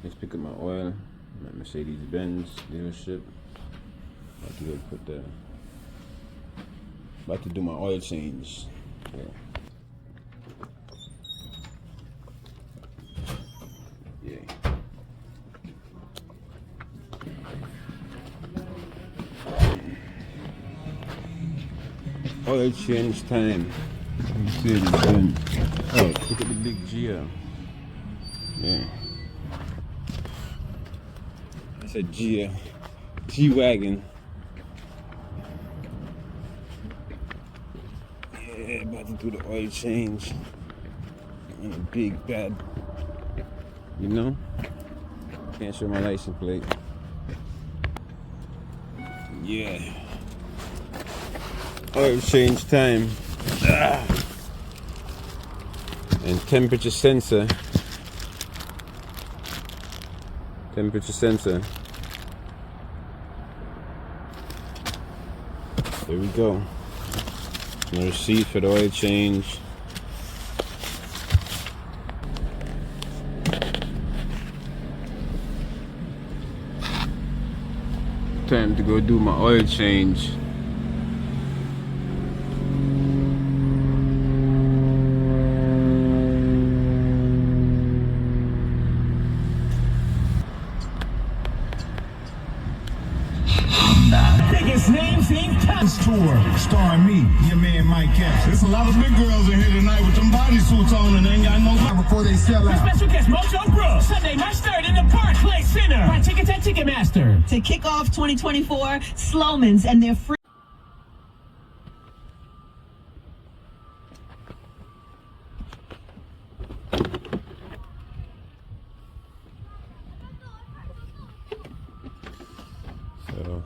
Let's pick up my oil. My Mercedes Benz dealership. About to do my oil change. Yeah. Oil change time. Oh, look at the big Gia. Yeah. It's a G-Wagon. Yeah, about to do the oil change. And a big bad, can't show my license plate. Yeah. Oil change time. And temperature sensor. There we go. My receipt for the oil change. Time to go do my oil change. Biggest names in tour, starring me, your man Mike Cash. There's a lot of big girls in here tonight with them bodysuits on and they ain't got no time before they sell out. Special guest Mojo Bro, Sunday, March 3rd in the Barclays Center. Buy tickets at Ticketmaster. To kick off 2024, Sloman's and their free. So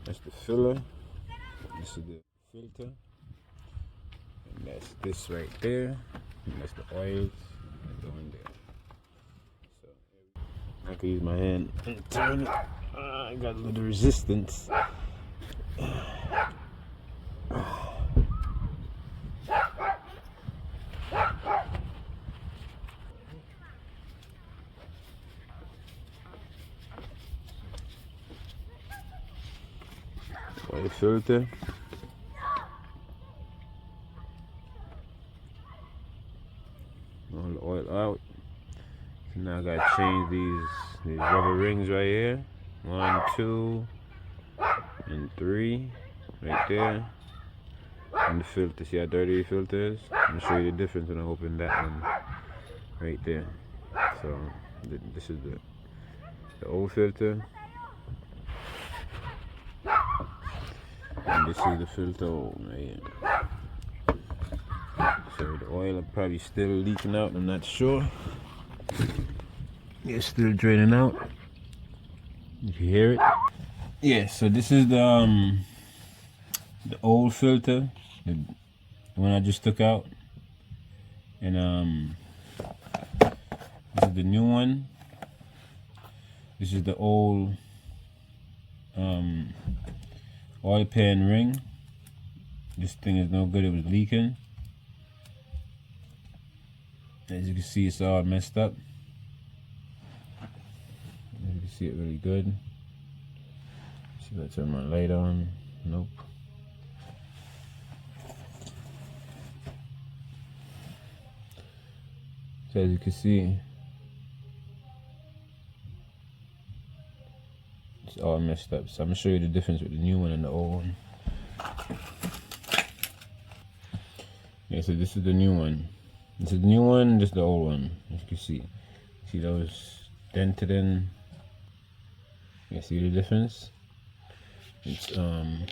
that's the filler. This is the filter, and that's this right there. And that's the oils that go in there. So I can use my hand and turn it. I got a little resistance. Oil filter. All the oil out. So now I gotta change these rubber rings right here. 1, 2, and 3, right there. And the filter. See how dirty the filter is? I'm gonna show you the difference when I open that one right there. So this is the old filter. And this is the filter right here. So the oil is probably still leaking out, I'm not sure. It's still draining out. You can hear it. Yeah, so this is the old filter, the one I just took out. And this is the new one. This is the old oil pan ring. This thing is no good, it was leaking. As you can see, it's all messed up. You can see it really good. See if I turn my light on. Nope. So as you can see, it's all messed up. So I'm gonna show you the difference with the new one and the old one. Yeah, so this is the new one. This is the new one, this is the old one. As you can see. See those dented in? You see the difference? It's the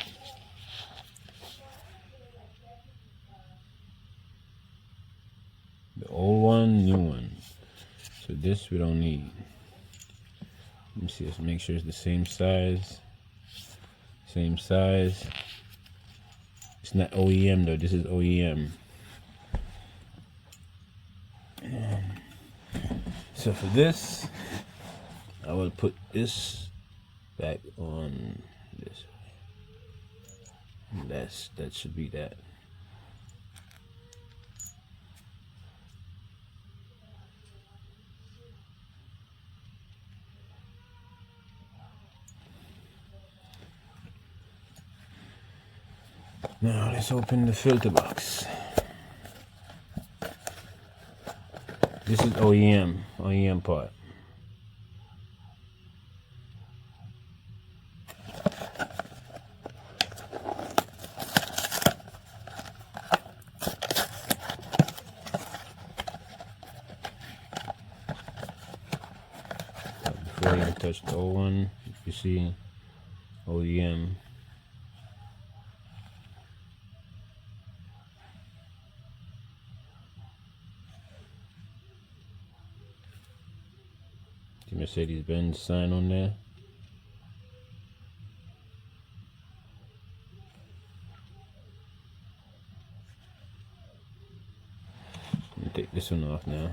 old one, new one. So this we don't need. Let me see, let's make sure it's the same size. Same size. It's not OEM though, this is OEM. So for this, I will put this back on this way. That should be that. Now let's open the filter box. This is OEM part. Before you touch the old one, you see OEM. The Mercedes Benz sign on there. Let me take this one off now.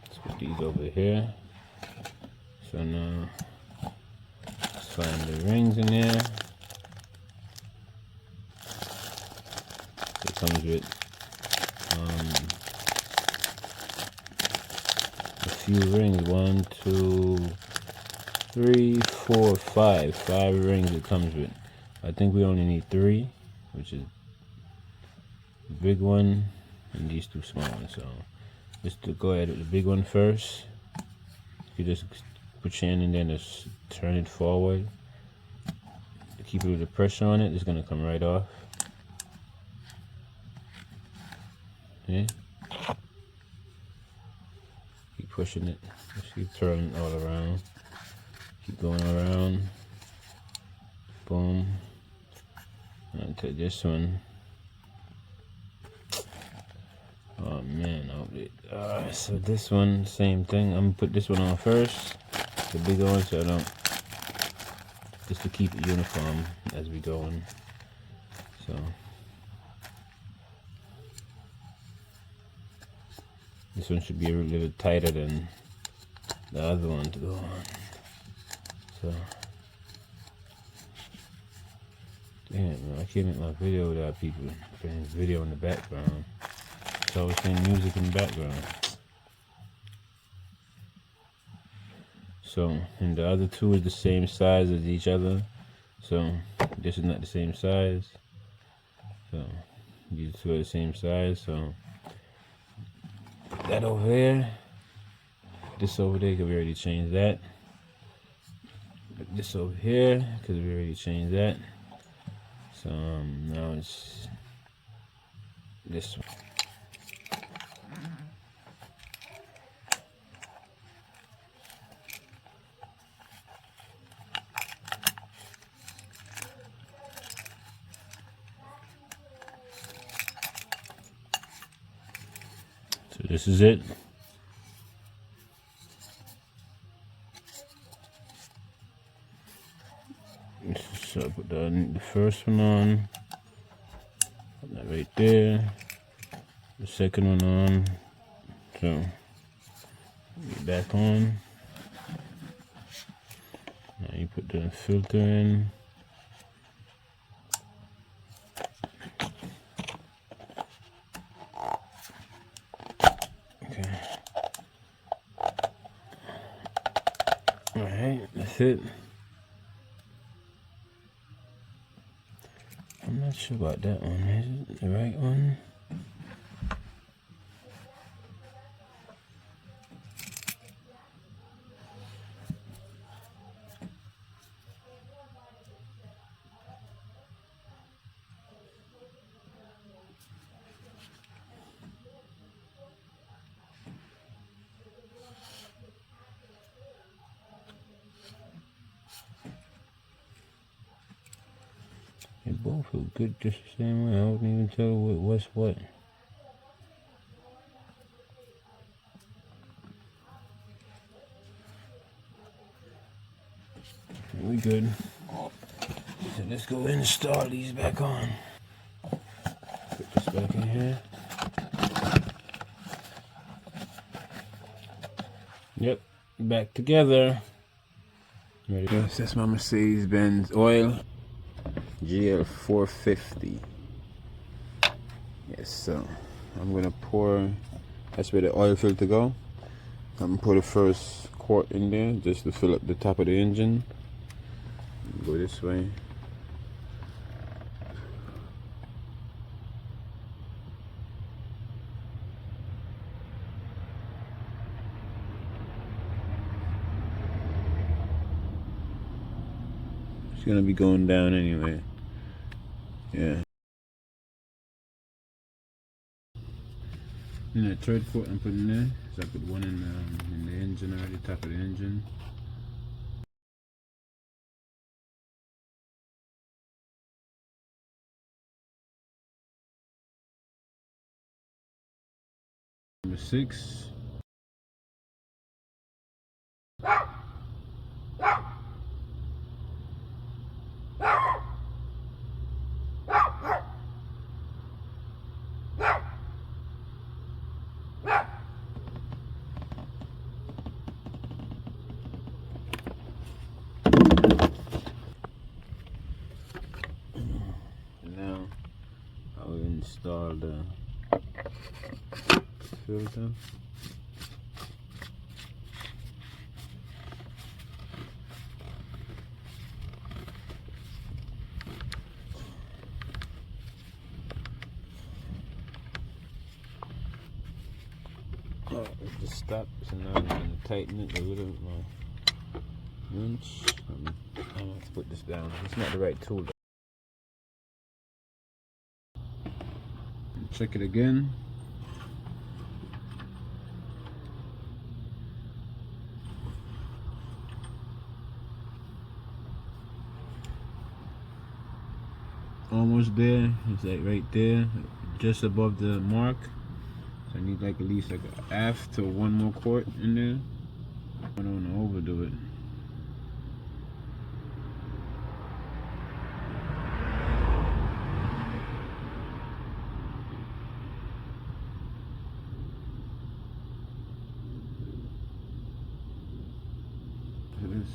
Let's put these over here. So now let's find the rings in there. It comes with a few rings. 1, 2, 3, 4, 5. 5 rings it comes with. I think we only need 3, which is the big one and these 2 small ones. So just to go ahead with the big one first. You just put your hand in there and just turn it forward. To keep it with the pressure on it, it's gonna come right off. Okay. Keep pushing it. Just keep turning all around. Keep going around. Boom. And to this one. Oh man, so this one, same thing. I'm gonna put this one on first, the bigger one, so I don't, just to keep it uniform as we go on. So this one should be a little bit tighter than the other one to go on. So damn, man, I can't make my video without people playing video in the background. It's always playing music in the background. So, and the other 2 is the same size as each other. So, this is not the same size. So, these 2 are the same size. So, that over there, this over there, because we already changed that. This over here, because we already changed that. So, now it's this one. So this is it. So put the first one on. Put that right there. The second one on. So get back on. Now you put the filter in. Alright, that's it. I'm not sure about that one. Is it the right one? They both look good just the same way. I wouldn't even tell what's what. We good. So let's go install these back on. Put this back in here. Yep, back together. Ready? Yes, that's my Mercedes Benz oil. GL 450. Yes, so I'm gonna pour That's where the oil filter go. I'm gonna put the first quart in there just to fill up the top of the engine. Go this way. It's gonna be going down anyway. Yeah. And that third quart I'm putting there, so I put one in the engine already, top of the engine. Number 6. Now I'll install the filter. Oh, it just stopped, so now I'm going to tighten it a little bit more. Inch. I'm going to put this down. It's not the right tool. Check it again. Almost there. It's like right there, just above the mark. So I need like at least like a half to one more quart in there. I don't want to overdo it. Look at this.